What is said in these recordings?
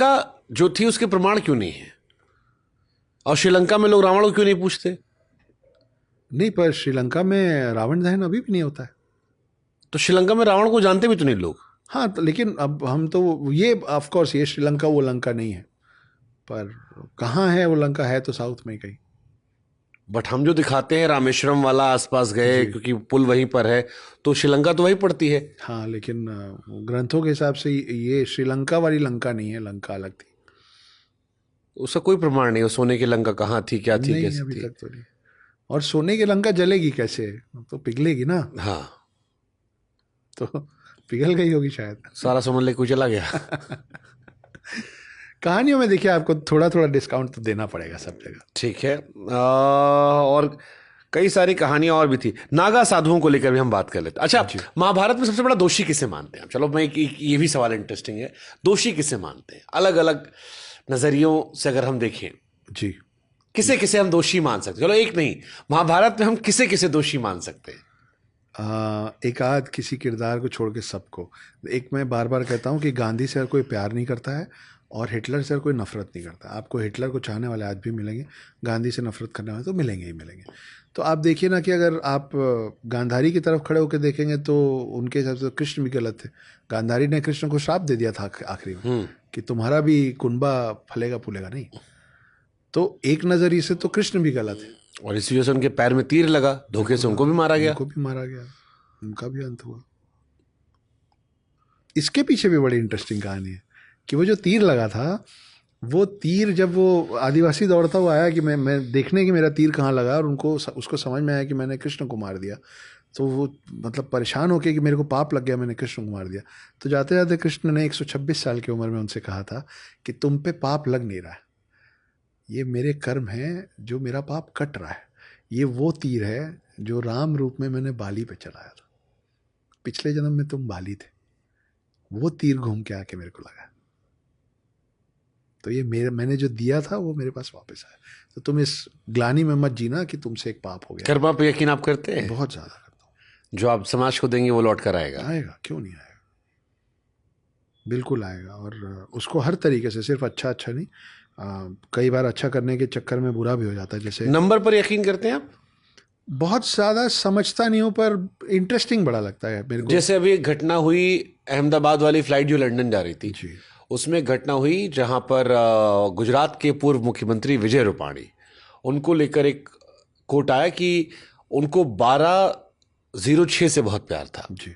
लंका जो थी उसके प्रमाण क्यों नहीं है? और श्रीलंका में लोग रावण को क्यों नहीं पूछते? नहीं, पर श्रीलंका में रावण दहन अभी भी नहीं होता है। तो श्रीलंका में रावण को जानते भी तो नहीं लोग। हाँ, तो लेकिन अब हम तो ये ऑफ कोर्स ये श्रीलंका वो लंका नहीं है, पर कहाँ है वो लंका? है तो साउथ में कहीं। बट हम जो दिखाते हैं रामेश्वरम वाला आसपास गए जी। क्योंकि पुल वहीं पर है, तो श्रीलंका तो वहीं पड़ती है। हाँ, लेकिन ग्रंथों के हिसाब से ये श्रीलंका वाली लंका नहीं है, लंका अलग थी। उसका कोई प्रमाण नहीं, वो सोने की लंका कहाँ थी, क्या थी, नहीं, कैसी अभी थी। तक तो नहीं। और सोने की लंका जलेगी कैसे? तो पिघलेगी ना। हाँ, तो पिघल गई होगी शायद। सारा समझ ले कोई चला गया। कहानियों में देखिए, आपको थोड़ा थोड़ा डिस्काउंट तो देना पड़ेगा सब जगह। ठीक है। और कई सारी कहानियां और भी थी। नागा साधुओं को लेकर भी हम बात कर लेते हैं। अच्छा, महाभारत में सबसे बड़ा दोषी किसे मानते हैं? चलो, मैं ये भी सवाल इंटरेस्टिंग है, दोषी किसे मानते हैं? अलग अलग नजरियों से अगर हम देखें, जी, किसे किसे हम दोषी मान सकते हैं? चलो, एक नहीं, महाभारत में हम किसे किसे दोषी मान सकते हैं? एक आध किसी किरदार को छोड़ के सबको। एक मैं बार बार कहता हूँ कि गांधी से हर कोई प्यार नहीं करता है और हिटलर से हर कोई नफरत नहीं करता। आपको हिटलर को चाहने वाले आज भी मिलेंगे, गांधी से नफरत करने वाले तो मिलेंगे ही मिलेंगे। तो आप देखिए ना कि अगर आप गांधारी की तरफ खड़े होकर देखेंगे तो उनके हिसाब से तो कृष्ण भी गलत थे। गांधारी ने कृष्ण को श्राप दे दिया था आखिरी में कि तुम्हारा भी कुंबा फलेगा फूलेगा नहीं। तो एक नज़रिए से तो कृष्ण भी गलत है। और इसी वजह से उनके पैर में तीर लगा, धोखे से उनको भी मारा गया। उनको भी मारा गया, उनका भी अंत हुआ। इसके पीछे भी बड़ी इंटरेस्टिंग कहानी है कि वो जो तीर लगा था, वो तीर जब वो आदिवासी दौड़ता हुआ आया कि मैं देखने कि मेरा तीर कहाँ लगा, और उसको समझ में आया कि मैंने कृष्ण को मार दिया, तो वो मतलब परेशान होके कि मेरे को पाप लग गया, मैंने कृष्ण को मार दिया। तो जाते जाते कृष्ण ने 126 साल की उम्र में उनसे कहा था कि तुम पे पाप लग नहीं रहा है, ये मेरे कर्म हैं जो मेरा पाप कट रहा है। ये वो तीर है जो राम रूप में मैंने बाली पे चलाया था, पिछले जन्म में तुम बाली थे, वो तीर घूम के आके मेरे को लगा, तो ये मैंने जो दिया था वो मेरे पास वापस आया। तो तुम इस ग्लानी में मत जीना कि तुमसे एक पाप हो गया। कर्मा पे यकीन आप करते हैं? बहुत ज्यादा करता हूँ। जो आप समाज को देंगे वो लौट कर आएगा। आएगा, क्यों नहीं आएगा, बिल्कुल आएगा। और उसको हर तरीके से, सिर्फ अच्छा अच्छा नहीं, कई बार अच्छा करने के चक्कर में बुरा भी हो जाता है। जैसे नंबर पर यकीन करते हैं आप? बहुत ज़्यादा समझता नहीं हूँ, पर इंटरेस्टिंग बड़ा लगता है मेरे को। जैसे अभी एक घटना हुई, अहमदाबाद वाली फ्लाइट जो लंदन जा रही थी, जी, उसमें घटना हुई जहां पर गुजरात के पूर्व मुख्यमंत्री विजय रूपाणी, उनको लेकर एक कोर्ट आया कि उनको 1206 से बहुत प्यार था। जी,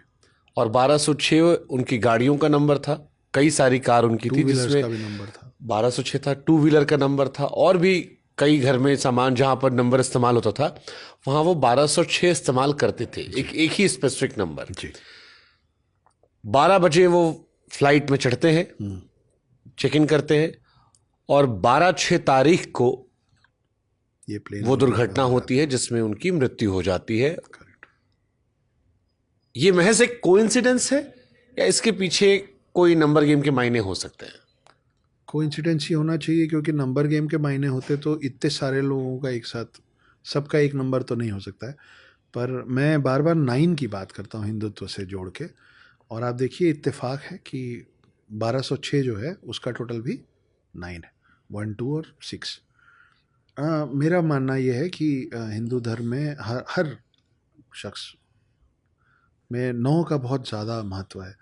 और 1206 उनकी गाड़ियों का नंबर था, कई सारी कार उनकी टू थी व्हीलर्स जिसमें का भी नंबर था। 1206 था, टू व्हीलर का नंबर था, और भी कई घर में सामान जहां पर नंबर इस्तेमाल होता था वहां वो 1206 इस्तेमाल करते थे, एक ही स्पेसिफिक नंबर। जी, 12 बजे वो फ्लाइट में चढ़ते हैं, चेक इन करते हैं, और 12/6 तारीख को ये प्लेन वो दुर्घटना होती है जिसमें उनकी मृत्यु हो जाती है। ये महज एक कोइंसिडेंस है या इसके पीछे कोई नंबर गेम के मायने हो सकते हैं? कोइंसिडेंस ही होना चाहिए, क्योंकि नंबर गेम के मायने होते तो इतने सारे लोगों का एक साथ सबका एक नंबर तो नहीं हो सकता है। पर मैं बार बार 9 की बात करता हूँ हिंदुत्व से जोड़ के, और आप देखिए इत्तेफाक है कि 1206 जो है उसका टोटल भी 9 है, 1 2 और 6। मेरा मानना यह है कि हिंदू धर्म में हर शख्स में 9 का बहुत ज़्यादा महत्व है।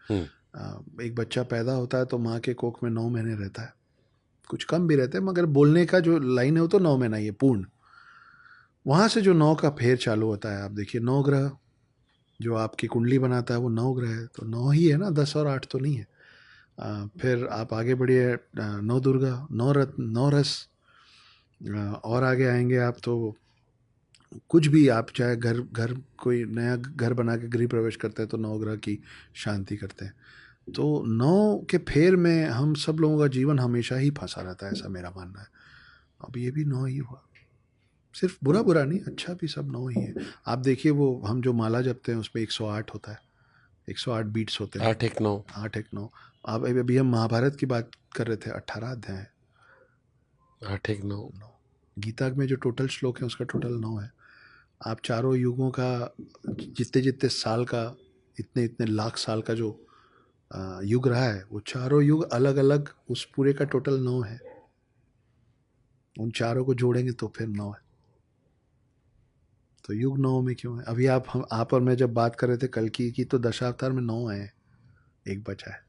एक बच्चा पैदा होता है तो माँ के कोख में 9 महीने रहता है, कुछ कम भी रहते हैं, मगर बोलने का जो लाइन है वो तो 9 महीना ही है पूर्ण। वहाँ से जो 9 का फेर चालू होता है, आप देखिए 9 ग्रह जो आपकी कुंडली बनाता है वो 9 ग्रह है, तो 9 ही है ना, 10 और 8 तो नहीं है। फिर आप आगे बढ़िए, 9 दुर्गा, 9 रत्न, 9 रस, और आगे आएंगे आप तो कुछ भी, आप चाहे घर घर कोई नया घर बना के गृह प्रवेश करते हैं तो 9 ग्रह की शांति करते हैं। तो 9 के फेर में हम सब लोगों का जीवन हमेशा ही फंसा रहता है, ऐसा मेरा मानना है। अब ये भी 9 ही हुआ, सिर्फ बुरा बुरा नहीं, अच्छा भी सब 9 ही है। आप देखिए वो हम जो माला जपते हैं उसमें 108 होता है, 108 बीट्स होते हैं, 8 1 9। 8 1 9। आप अभी हम महाभारत की बात कर रहे थे, 18 अध्याय है, 8 1 9। गीता में जो टोटल श्लोक है उसका टोटल 9 है। आप चारों युगों का जितने जितने साल का, इतने इतने लाख साल का जो युग रहा है, वो चारों युग अलग अलग, उस पूरे का टोटल 9 है। उन चारों को जोड़ेंगे तो फिर 9 है। तो युग 9 में क्यों है? अभी आप और मैं जब बात कर रहे थे कल की तो दशावतार में 9 है, एक बचा है।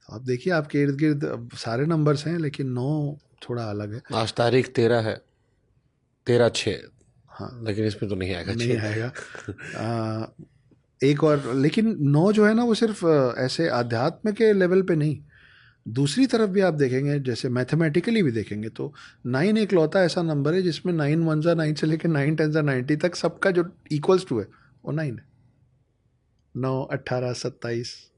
तो आप देखिए आपके इर्द गिर्द सारे नंबर्स हैं, लेकिन 9 थोड़ा अलग है। आज तारीख 13 है, 13/6। हाँ, लेकिन इसमें तो नहीं आएगा नहीं 6। आएगा। एक और, लेकिन 9 जो है ना वो सिर्फ ऐसे आध्यात्म के लेवल पे नहीं, दूसरी तरफ भी आप देखेंगे, जैसे मैथमेटिकली भी देखेंगे तो 9 एक लौता ऐसा नंबर है जिसमें 9 1 9 से लेकर 9 10 90 तक सबका जो इक्वल्स टू है वो 9 है। 9 18 27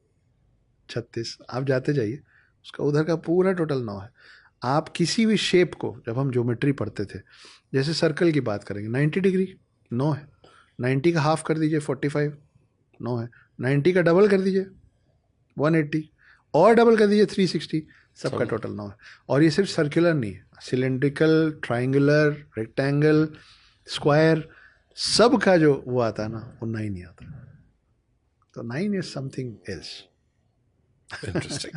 36 आप जाते जाइए, उसका उधर का पूरा टोटल 9 है। आप किसी भी शेप को, जब हम ज्योमेट्री पढ़ते थे, जैसे सर्कल की बात करेंगे 90 डिग्री 9 है, 90 का हाफ कर दीजिए 45 9 है, 90 का डबल कर दीजिए 180 और डबल कर दीजिए 360, सबका टोटल 9 है। और ये सिर्फ सर्कुलर नहीं है, सिलेंड्रिकल, ट्राइंगुलर, रेक्टेंगल, स्क्वायर, सब का जो वो आता है ना वो 9 ही आता। तो 9 is something else. Interesting.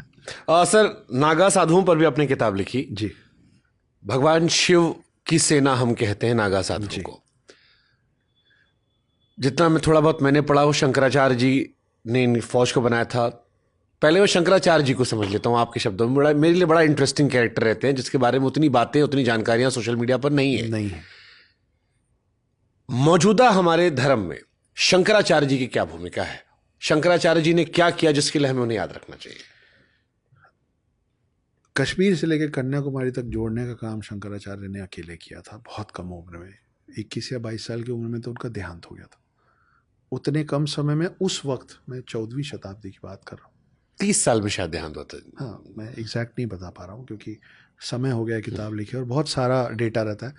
Sir, Naga साधुओं पर भी आपने किताब लिखी। जी। भगवान शिव की सेना हम कहते हैं नागा साधुओं को। जितना मैं थोड़ा बहुत मैंने पढ़ा, वो शंकराचार्य जी ने इन फौज को बनाया था। पहले मैं शंकराचार्य जी को समझ लेता हूँ आपके शब्दों में। मेरे लिए बड़ा इंटरेस्टिंग कैरेक्टर रहते हैं जिसके बारे में उतनी बातें, उतनी जानकारियां सोशल मीडिया पर नहीं है। नहीं है। मौजूदा हमारे धर्म में शंकराचार्य जी की क्या भूमिका है? शंकराचार्य जी ने क्या किया जिसके लिए हमें उन्हें याद रखना चाहिए? कश्मीर से लेकर कन्याकुमारी तक जोड़ने का काम शंकराचार्य ने अकेले किया था, बहुत कम उम्र में। 21 या 22 साल की उम्र में तो उनका देहांत हो गया था। उतने कम समय में, उस वक्त, मैं 14वीं शताब्दी की बात कर रहा हूँ, 30 साल में शायद देहांत होता है। हाँ, मैं एग्जैक्ट नहीं बता पा रहा हूँ क्योंकि समय हो गया किताब लिखे और बहुत सारा डेटा रहता है,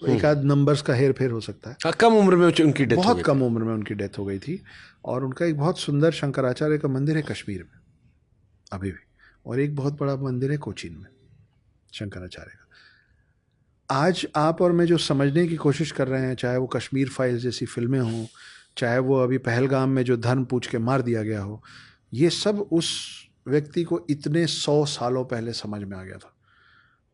एक आध नंबर्स का हेर फेर हो सकता है। हाँ, कम उम्र में उनकी डेथ हो बहुत गई कम उम्र में उनकी डेथ हो गई थी। और उनका एक बहुत सुंदर शंकराचार्य का मंदिर है कश्मीर में अभी भी, और एक बहुत बड़ा मंदिर है कोचीन में शंकराचार्य का। आज आप और मैं जो समझने की कोशिश कर रहे हैं, चाहे वो कश्मीर फाइल्स जैसी फिल्में हों, चाहे वो अभी पहलगाम में जो धर्म पूछ के मार दिया गया हो, ये सब उस व्यक्ति को इतने 100 सालों पहले समझ में आ गया था।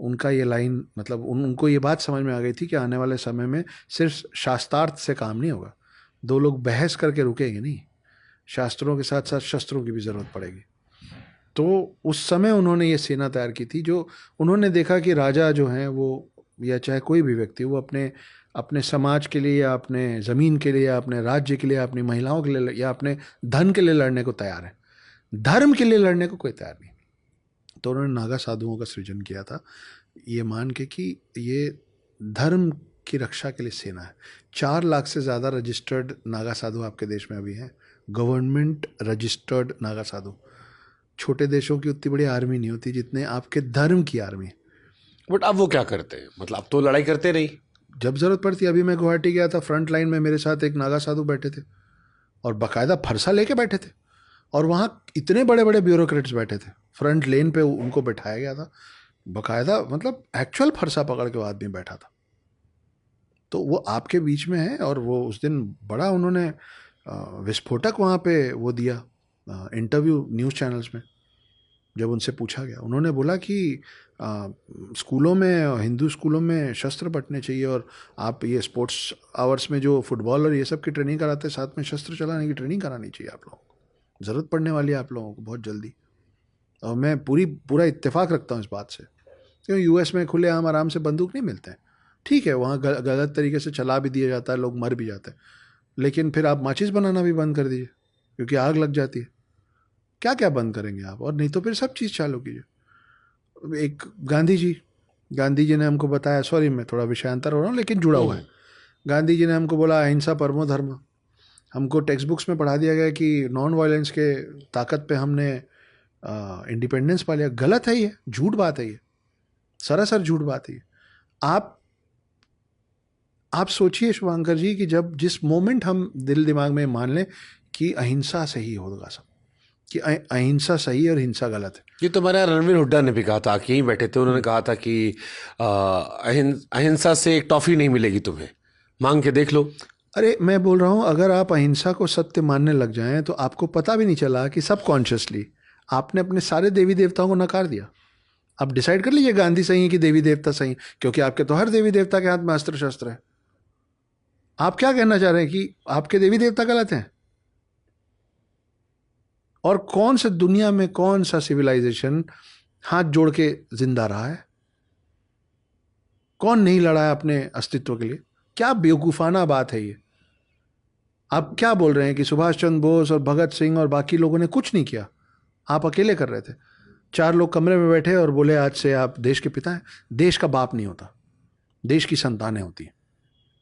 उनका ये लाइन, मतलब उनको ये बात समझ में आ गई थी कि आने वाले समय में सिर्फ शास्त्रार्थ से काम नहीं होगा, दो लोग बहस करके रुकेंगे नहीं, शास्त्रों के साथ साथ शस्त्रों की भी ज़रूरत पड़ेगी। तो उस समय उन्होंने ये सेना तैयार की थी, जो उन्होंने देखा कि राजा जो हैं वो, या चाहे कोई भी व्यक्ति, वो अपने समाज के लिए या अपने ज़मीन के लिए या अपने राज्य के लिए या अपनी महिलाओं के लिए या अपने धन के लिए लड़ने को तैयार है, धर्म के लिए लड़ने को कोई तैयार नहीं। तो उन्होंने नागा साधुओं का सृजन किया था, ये मान के कि ये धर्म की रक्षा के लिए सेना है। 4 लाख से ज़्यादा रजिस्टर्ड नागा साधु आपके देश में अभी हैं, गवर्नमेंट रजिस्टर्ड नागा साधु। छोटे देशों की उतनी बड़ी आर्मी नहीं होती जितने आपके धर्म की आर्मी है। बट अब वो क्या करते हैं? मतलब अब तो लड़ाई करते नहीं, जब ज़रूरत पड़ती। अभी मैं गुवाहाटी गया था, फ्रंट लाइन में मेरे साथ एक नागा साधु बैठे थे और बाकायदा फरसा लेके बैठे थे, और वहाँ इतने बड़े बड़े ब्यूरोक्रेट्स बैठे थे, फ्रंट लेन पे उनको बैठाया गया था बाकायदा, मतलब एक्चुअल फरसा पकड़ के वो आदमी बैठा था। तो वो आपके बीच में है। और वो उस दिन बड़ा उन्होंने विस्फोटक वहाँ पे वो दिया इंटरव्यू न्यूज़ चैनल्स में। जब उनसे पूछा गया, उन्होंने बोला कि स्कूलों में, हिंदू स्कूलों में शस्त्र बंटने चाहिए, और आप ये स्पोर्ट्स आवर्स में जो फुटबॉल और ये सब की ट्रेनिंग कराते हैं, साथ में शस्त्र चलाने की ट्रेनिंग करानी चाहिए आप लोगों को, ज़रूरत पड़ने वाली है आप लोगों को बहुत जल्दी। और मैं पूरा इत्तेफाक रखता हूँ इस बात से, क्यों यूएस में खुलेआम आराम से बंदूक नहीं मिलते हैं। ठीक है, वहाँ गलत तरीके से चला भी दिया जाता है, लोग मर भी जाते हैं, लेकिन फिर आप माचिस बनाना भी बंद कर दीजिए क्योंकि आग लग जाती है। क्या क्या बंद करेंगे आप? और नहीं तो फिर सब चीज़ चालू कीजिए। एक गांधी जी ने हमको बताया, सॉरी मैं थोड़ा विषयांतर हो रहा हूँ लेकिन जुड़ा हुआ है। गांधी जी ने हमको बोला अहिंसा परमो धर्म। हमको टेक्स्ट बुक्स में पढ़ा दिया गया कि नॉन वायलेंस के ताकत पे हमने इंडिपेंडेंस पा लिया। गलत है ये, झूठ बात है ये, सरासर झूठ बात है ये। आप सोचिए शुभांकर जी कि जब जिस मोमेंट हम दिल दिमाग में मान लें कि अहिंसा सही होगा सब, कि अहिंसा सही और हिंसा गलत है। ये तो हमारे रणवीर हुड्डा ने भी कहा था कि यहीं बैठे थे, उन्होंने कहा था कि अहिंसा से एक टॉफी नहीं मिलेगी तुम्हें, मांग के देख लो। अरे मैं बोल रहा हूँ, अगर आप अहिंसा को सत्य मानने लग जाएं तो आपको पता भी नहीं चला कि सबकॉन्शियसली आपने अपने सारे देवी देवताओं को नकार दिया। आप डिसाइड कर लीजिए गांधी सही है कि देवी देवता सही है, क्योंकि आपके तो हर देवी देवता के हाथ में अस्त्र शस्त्र है। आप क्या कहना चाह रहे हैं कि आपके देवी देवता गलत हैं? और कौन से दुनिया में कौन सा सिविलाइजेशन हाथ जोड़ के जिंदा रहा है? कौन नहीं लड़ा है अपने अस्तित्व के लिए? क्या बेवकूफाना बात है ये। आप क्या बोल रहे हैं कि सुभाष चंद्र बोस और भगत सिंह और बाकी लोगों ने कुछ नहीं किया, आप अकेले कर रहे थे? 4 लोग कमरे में बैठे और बोले आज से आप देश के पिता हैं। देश का बाप नहीं होता, देश की संतानें होती हैं,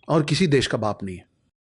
और किसी देश का बाप नहीं है।